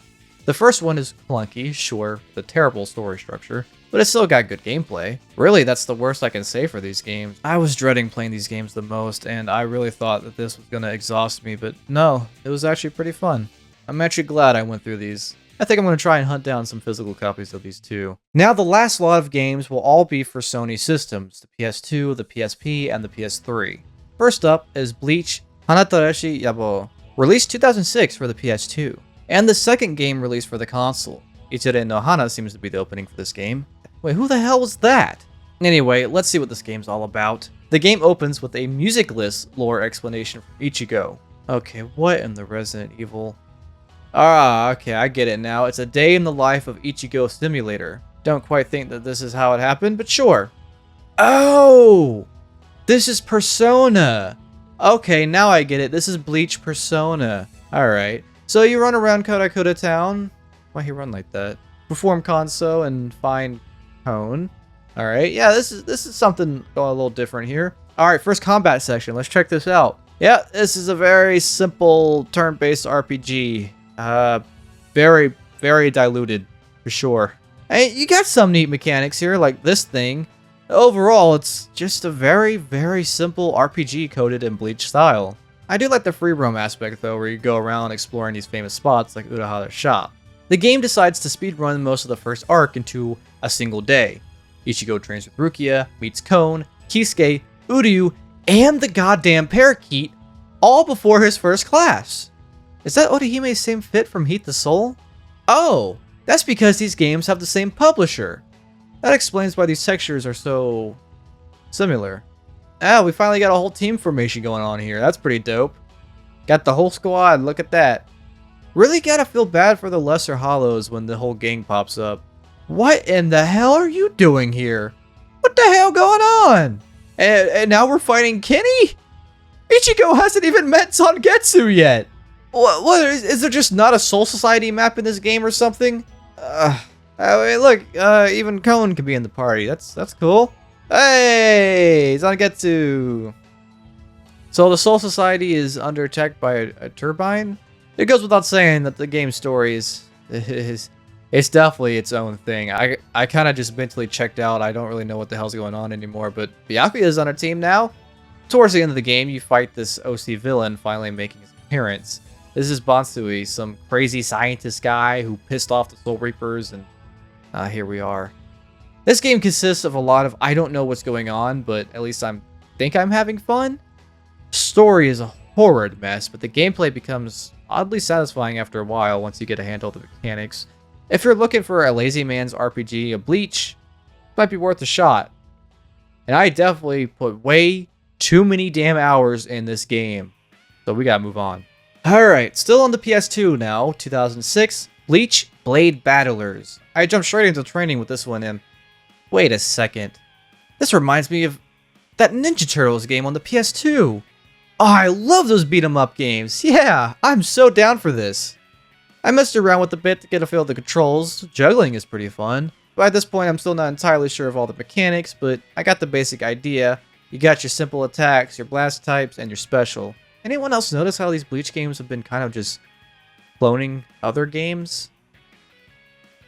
The first one is clunky, sure, with a terrible story structure, but it's still got good gameplay. Really, that's the worst I can say for these games. I was dreading playing these games the most, and I really thought that this was gonna exhaust me, but no, it was actually pretty fun. I'm actually glad I went through these. I think I'm going to try and hunt down some physical copies of these too. Now, the last lot of games will all be for Sony systems, the PS2, the PSP, and the PS3. First up is Bleach Hanatareshi Yabou, released 2006 for the PS2, and the second game released for the console. Ichire no Hana seems to be the opening for this game. Wait, who the hell was that? Anyway, let's see what this game's all about. The game opens with a musicless lore explanation from Ichigo. Okay, what in the Resident Evil? Ah, okay, I get it now. It's a day in the life of Ichigo Simulator. Don't quite think that this is how it happened, but sure. Oh! This is Persona! Okay, now I get it. This is Bleach Persona. Alright. So you run around Karakura Town. Why'd he run like that? Perform Konso and find Hone. Alright, yeah, this is something going a little different here. Alright, first combat section. Let's check this out. Yeah, this is a very simple turn-based RPG. Very, very diluted, for sure. Hey, you got some neat mechanics here, like this thing. Overall, it's just a very, very simple RPG coded in Bleach style. I do like the free roam aspect though, where you go around exploring these famous spots like Urahara's shop. The game decides to speedrun most of the first arc into a single day. Ichigo trains with Rukia, meets Kon, Kisuke, Uryu, and the goddamn parakeet, all before his first class. Is that Orihime's same fit from Heat the Soul? Oh, that's because these games have the same publisher. That explains why these textures are so similar. Ah, we finally got a whole team formation going on here. That's pretty dope. Got the whole squad, look at that. Really gotta feel bad for the lesser hollows when the whole gang pops up. What in the hell are you doing here? What the hell going on? And now we're fighting Kenny? Ichigo hasn't even met Zangetsu yet. What is there just not a Soul Society map in this game or something? I mean, look, even Kon can be in the party. That's cool. Hey, Zangetsu. So the Soul Society is under attack by a turbine. It goes without saying that the game story is it's definitely its own thing. I kind of just mentally checked out. I don't really know what the hell's going on anymore. But Byakuya is on our team now. Towards the end of the game, you fight this OC villain finally making his appearance. This is Bansui, some crazy scientist guy who pissed off the Soul Reapers, and here we are. This game consists of a lot of I don't know what's going on, but at least think I'm having fun. Story is a horrid mess, but the gameplay becomes oddly satisfying after a while once you get a handle of the mechanics. If you're looking for a lazy man's RPG of Bleach, it might be worth a shot. And I definitely put way too many damn hours in this game, so we gotta move on. Alright, still on the PS2 now, 2006, Bleach Blade Battlers. I jumped straight into training with this one, and wait a second. This reminds me of that Ninja Turtles game on the PS2. Oh, I love those beat-em-up games. Yeah, I'm so down for this. I messed around with a bit to get a feel of the controls. Juggling is pretty fun. But at this point, I'm still not entirely sure of all the mechanics, but I got the basic idea. You got your simple attacks, your blast types, and your special. Anyone else notice how these Bleach games have been kind of just cloning other games?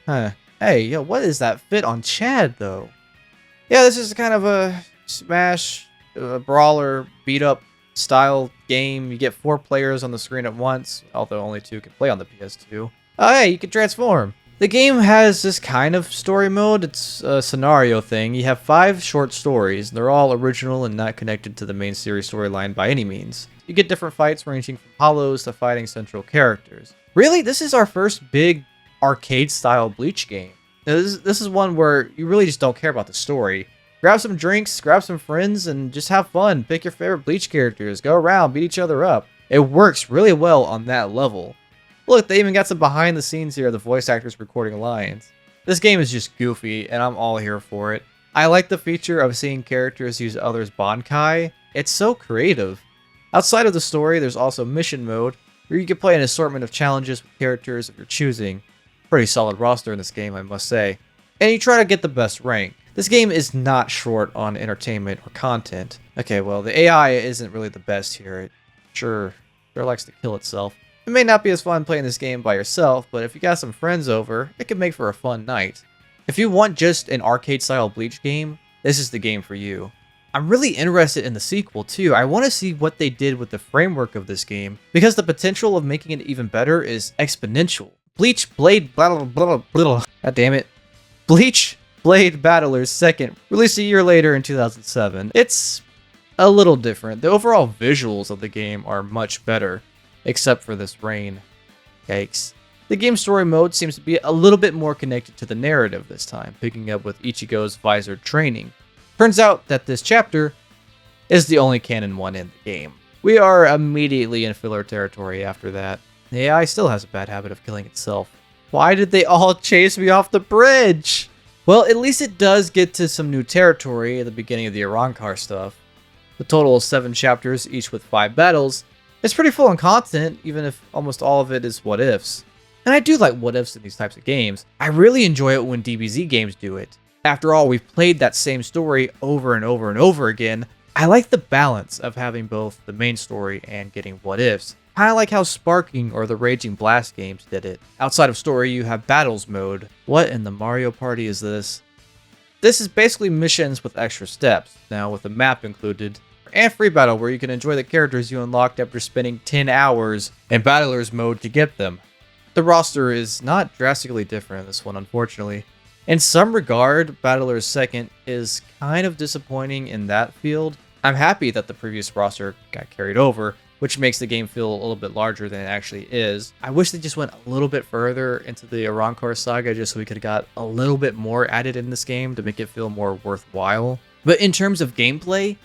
Huh. Hey, yo, what is that fit on Chad, though? Yeah, this is kind of a smash a brawler beat up style game. You get 4 players on the screen at once, although only 2 can play on the PS2. Oh hey, you can transform. The game has this kind of story mode. It's a scenario thing. You have 5 short stories. They're all original and not connected to the main series storyline by any means. You get different fights ranging from hollows to fighting central characters. Really, this is our first big arcade-style Bleach game. This is one where you really just don't care about the story. Grab some drinks, grab some friends, and just have fun. Pick your favorite Bleach characters. Go around, beat each other up. It works really well on that level. Look, they even got some behind the scenes here of the voice actors recording lines. This game is just goofy, and I'm all here for it. I like the feature of seeing characters use others' Bankai. It's so creative. Outside of the story, there's also mission mode, where you can play an assortment of challenges with characters of your choosing. Pretty solid roster in this game, I must say. And you try to get the best rank. This game is not short on entertainment or content. Okay, well, the AI isn't really the best here. It sure likes to kill itself. It may not be as fun playing this game by yourself, but if you got some friends over, it can make for a fun night. If you want just an arcade-style Bleach game, this is the game for you. I'm really interested in the sequel too. I want to see what they did with the framework of this game, because the potential of making it even better is exponential. Bleach Blade God damn it. Bleach Blade Battler's 2nd, released a year later in 2007. It's a little different. The overall visuals of the game are much better, except for this rain. Yikes. The game's story mode seems to be a little bit more connected to the narrative this time, picking up with Ichigo's visored training. Turns out that this chapter is the only canon one in the game. We are immediately in filler territory after that. The AI still has a bad habit of killing itself. Why did they all chase me off the bridge? Well, at least it does get to some new territory at the beginning of the Arankar stuff. The total is 7 chapters, each with 5 battles. It's pretty full on content, even if almost all of it is what-ifs. And I do like what-ifs in these types of games. I really enjoy it when DBZ games do it. After all, we've played that same story over and over and over again. I like the balance of having both the main story and getting what-ifs. Kinda like how Sparking or the Raging Blast games did it. Outside of story, you have Battles mode. What in the Mario Party is this? This is basically missions with extra steps, now with a map included, and Free Battle where you can enjoy the characters you unlocked after spending 10 hours in Battlers mode to get them. The roster is not drastically different in this one, unfortunately. In some regard, Battler's 2nd is kind of disappointing in that field. I'm happy that the previous roster got carried over, which makes the game feel a little bit larger than it actually is. I wish they just went a little bit further into the Arankar saga just so we could have got a little bit more added in this game to make it feel more worthwhile. But in terms of gameplay,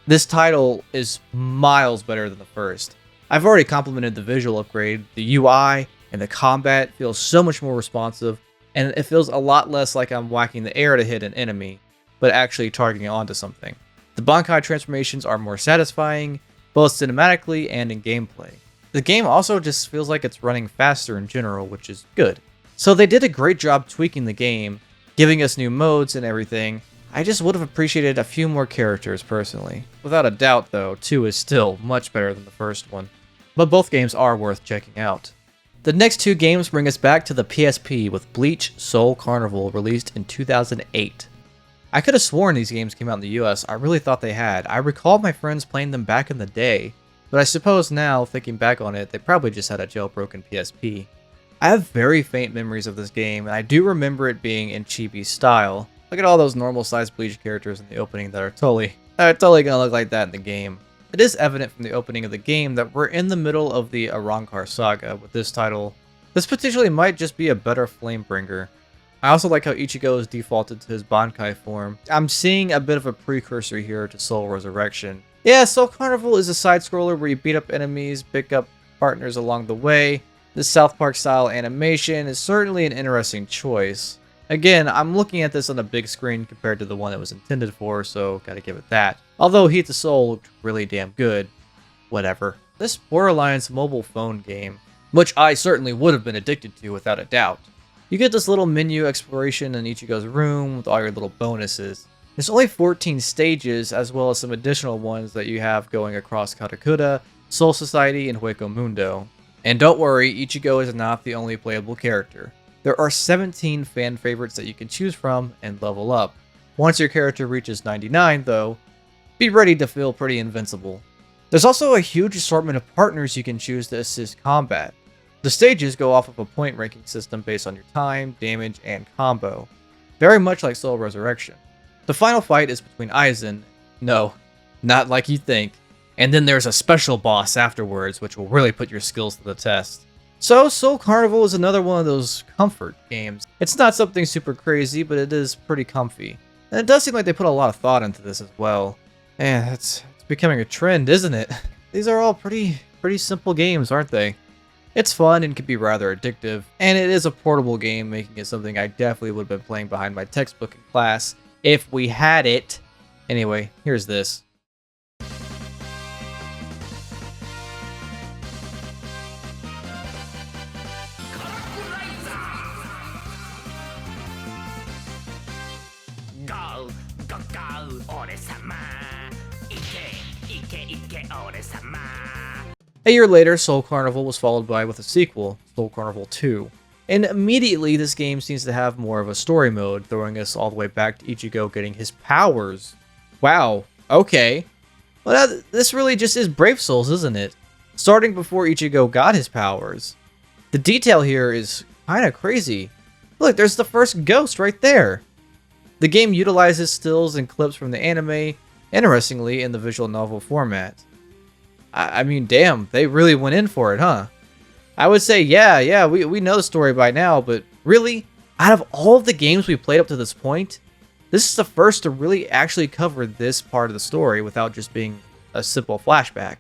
this title is miles better than the first. I've already complimented the visual upgrade. The UI and the combat feels so much more responsive, and it feels a lot less like I'm whacking the air to hit an enemy, but actually targeting onto something. The Bankai transformations are more satisfying, both cinematically and in gameplay. The game also just feels like it's running faster in general, which is good. So they did a great job tweaking the game, giving us new modes and everything. I just would have appreciated a few more characters personally. Without a doubt though, 2 is still much better than the first one. But both games are worth checking out. The next 2 games bring us back to the PSP with Bleach Soul Carnival, released in 2008. I could have sworn these games came out in the US. I really thought they had. I recall my friends playing them back in the day, but I suppose now, thinking back on it, they probably just had a jailbroken PSP. I have very faint memories of this game, and I do remember it being in chibi style. Look at all those normal-sized Bleach characters in the opening that are totally gonna look like that in the game. It is evident from the opening of the game that we're in the middle of the Arankar saga with this title. This potentially might just be a better Flamebringer. I also like how Ichigo is defaulted to his Bankai form. I'm seeing a bit of a precursor here to Soul Resurreccion. Yeah, Soul Carnival is a side-scroller where you beat up enemies, pick up partners along the way. This South Park style animation is certainly an interesting choice. Again, I'm looking at this on a big screen compared to the one it was intended for, so gotta give it that. Although Heat the Soul looked really damn good. Whatever. This Borderlands mobile phone game, which I certainly would have been addicted to without a doubt. You get this little menu exploration in Ichigo's room with all your little bonuses. There's only 14 stages, as well as some additional ones that you have going across Katakura, Soul Society, and Hueco Mundo. And don't worry, Ichigo is not the only playable character. There are 17 fan favorites that you can choose from and level up. Once your character reaches 99 though, be ready to feel pretty invincible. There's also a huge assortment of partners you can choose to assist combat. The stages go off of a point ranking system based on your time, damage, and combo, very much like Soul Resurreccion. The final fight is between Aizen, no, not like you think, and then there's a special boss afterwards which will really put your skills to the test. So Soul Carnival is another one of those comfort games. It's not something super crazy, but it is pretty comfy. And it does seem like they put a lot of thought into this as well. Man, it's becoming a trend, isn't it? These are all pretty simple games, aren't they? It's fun and can be rather addictive, and it is a portable game, making it something I definitely would have been playing behind my textbook in class if we had it. Anyway, here's this. A year later, Soul Carnival was followed with a sequel, Soul Carnival 2. And immediately, this game seems to have more of a story mode, throwing us all the way back to Ichigo getting his powers. Wow, okay. Well, this really just is Brave Souls, isn't it? Starting before Ichigo got his powers. The detail here is kind of crazy. Look, there's the first ghost right there. The game utilizes stills and clips from the anime, interestingly, in the visual novel format. I mean, damn, they really went in for it, huh? I would say, yeah, we know the story by now, but really, out of all of the games we played up to this point, this is the first to really actually cover this part of the story without just being a simple flashback.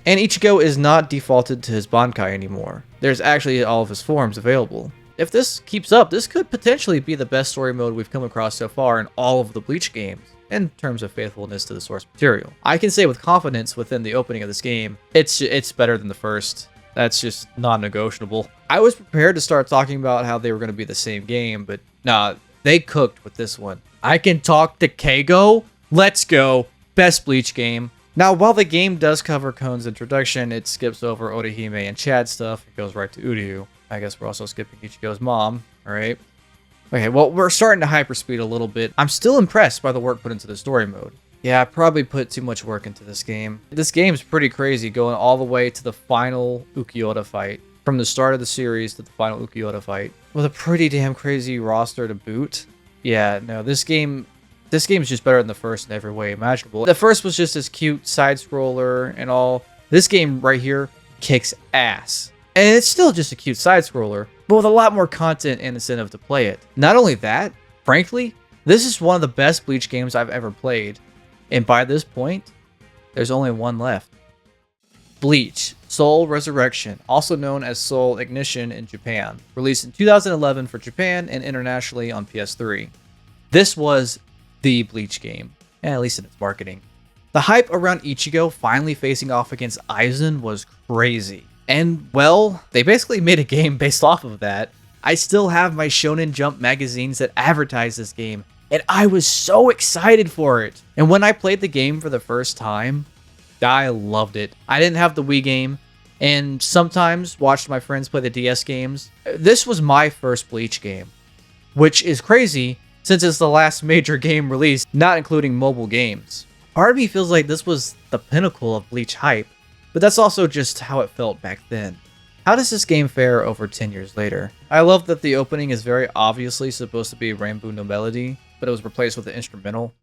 And Ichigo is not defaulted to his Bankai anymore. There's actually all of his forms available. If this keeps up, this could potentially be the best story mode we've come across so far in all of the Bleach games, in terms of faithfulness to the source material. I can say with confidence within the opening of this game, it's better than the first. That's just non-negotiable. I was prepared to start talking about how they were going to be the same game, but nah, they cooked with this one. I can talk to Keigo? Let's go. Best Bleach game. Now, while the game does cover Kone's introduction, it skips over Orihime and Chad stuff. It goes right to Uryu. I guess we're also skipping Ichigo's mom, alright? Okay, well, we're starting to hyperspeed a little bit. I'm still impressed by the work put into the story mode. Yeah, I probably put too much work into this game. This game's pretty crazy, going all the way to the final Ukiota fight. From the start of the series to the final Ukiota fight. With a pretty damn crazy roster to boot. Yeah, no, this game's just better than the first in every way imaginable. The first was just this cute side-scroller and all. This game right here kicks ass. And it's still just a cute side-scroller, but with a lot more content and incentive to play it. Not only that, frankly, this is one of the best Bleach games I've ever played. And by this point, there's only one left. Bleach, Soul Resurreccion, also known as Soul Ignition in Japan, released in 2011 for Japan and internationally on PS3. This was the Bleach game, at least in its marketing. The hype around Ichigo finally facing off against Aizen was crazy. And, well, they basically made a game based off of that. I still have my Shonen Jump magazines that advertise this game, and I was so excited for it. And when I played the game for the first time, I loved it. I didn't have the Wii game, and sometimes watched my friends play the DS games. This was my first Bleach game, which is crazy since it's the last major game released, not including mobile games. Part of me feels like this was the pinnacle of Bleach hype, but that's also just how it felt back then. How does this game fare over 10 years later? I love that the opening is very obviously supposed to be Rainbow No Melody, but it was replaced with an instrumental.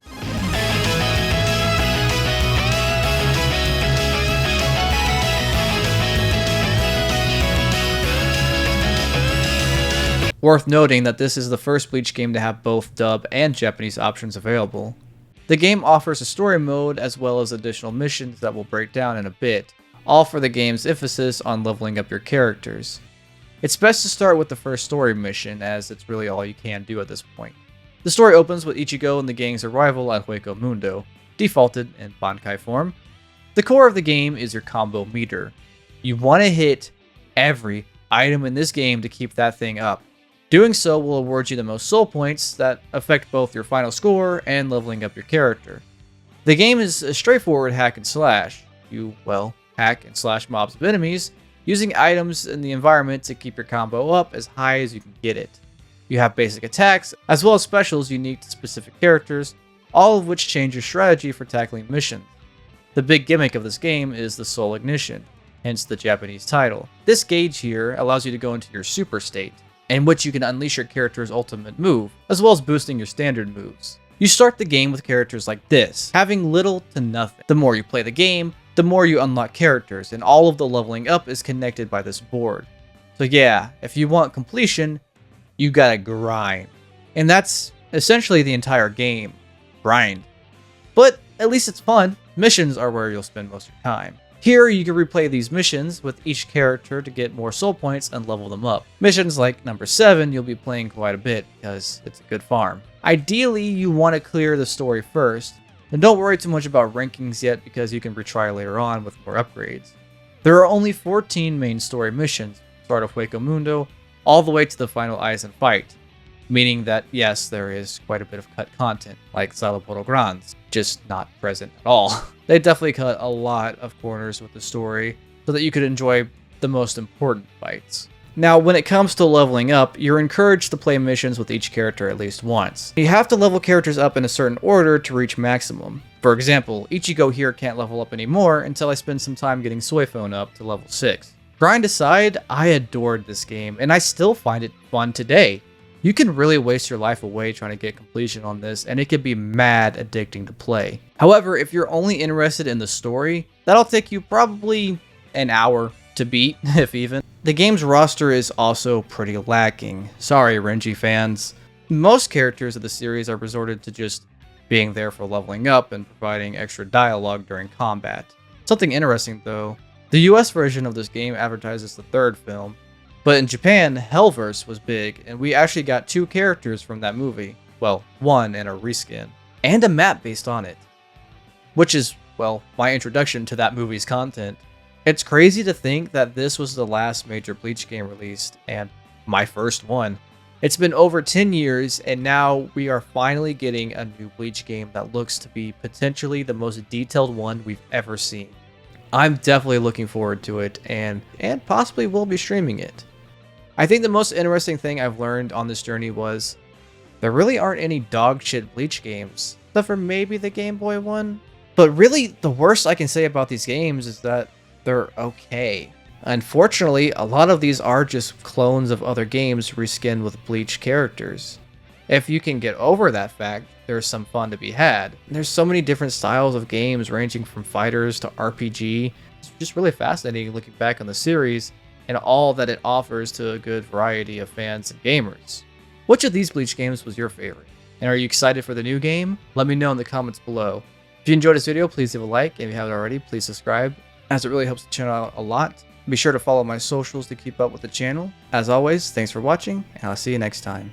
Worth noting that this is the first Bleach game to have both dub and Japanese options available. The game offers a story mode as well as additional missions that we'll break down in a bit, all for the game's emphasis on leveling up your characters. It's best to start with the first story mission, as it's really all you can do at this point. The story opens with Ichigo and the gang's arrival at Hueco Mundo, defaulted in Bankai form. The core of the game is your combo meter. You want to hit every item in this game to keep that thing up. Doing so will award you the most soul points that affect both your final score and leveling up your character. The game is a straightforward hack and slash. You, well, hack and slash mobs of enemies, using items in the environment to keep your combo up as high as you can get it. You have basic attacks, as well as specials unique to specific characters, all of which change your strategy for tackling missions. The big gimmick of this game is the Soul Ignition, hence the Japanese title. This gauge here allows you to go into your super state, in which you can unleash your character's ultimate move, as well as boosting your standard moves. You start the game with characters like this, having little to nothing. The more you play the game, the more you unlock characters, and all of the leveling up is connected by this board. So yeah, if you want completion, you gotta grind. And that's essentially the entire game. Grind. But at least it's fun. Missions are where you'll spend most of your time. Here, you can replay these missions with each character to get more soul points and level them up. Missions like number 7, you'll be playing quite a bit because it's a good farm. Ideally, you want to clear the story first, and don't worry too much about rankings yet because you can retry later on with more upgrades. There are only 14 main story missions, start of Hueco Mundo, all the way to the final Aizen fight, meaning that yes, there is quite a bit of cut content, like Salaporo Grands, just not present at all. They definitely cut a lot of corners with the story so that you could enjoy the most important fights. Now, when it comes to leveling up, you're encouraged to play missions with each character at least once. You have to level characters up in a certain order to reach maximum. For example, Ichigo here can't level up anymore until I spend some time getting Soifone up to level 6. Grind aside, I adored this game, and I still find it fun today. You can really waste your life away trying to get completion on this, and it can be mad addicting to play. However, if you're only interested in the story, that'll take you probably an hour to beat, if even. The game's roster is also pretty lacking. Sorry, Renji fans. Most characters of the series are resorted to just being there for leveling up and providing extra dialogue during combat. Something interesting though, the US version of this game advertises the third film, but in Japan, Hellverse was big, and we actually got 2 characters from that movie. Well, 1 and a reskin, and a map based on it. Which is, well, my introduction to that movie's content. It's crazy to think that this was the last major Bleach game released, and my first one. It's been over 10 years, and now we are finally getting a new Bleach game that looks to be potentially the most detailed one we've ever seen. I'm definitely looking forward to it, and possibly will be streaming it. I think the most interesting thing I've learned on this journey was there really aren't any dog shit Bleach games, except for maybe the Game Boy one. But really, the worst I can say about these games is that they're okay. Unfortunately, a lot of these are just clones of other games reskinned with Bleach characters. If you can get over that fact, there's some fun to be had. There's so many different styles of games ranging from fighters to RPG. It's just really fascinating looking back on the series and all that it offers to a good variety of fans and gamers. Which of these Bleach games was your favorite? And are you excited for the new game? Let me know in the comments below. If you enjoyed this video, please leave a like, and if you haven't already, please subscribe, as it really helps the channel out a lot. Be sure to follow my socials to keep up with the channel. As always, thanks for watching, and I'll see you next time.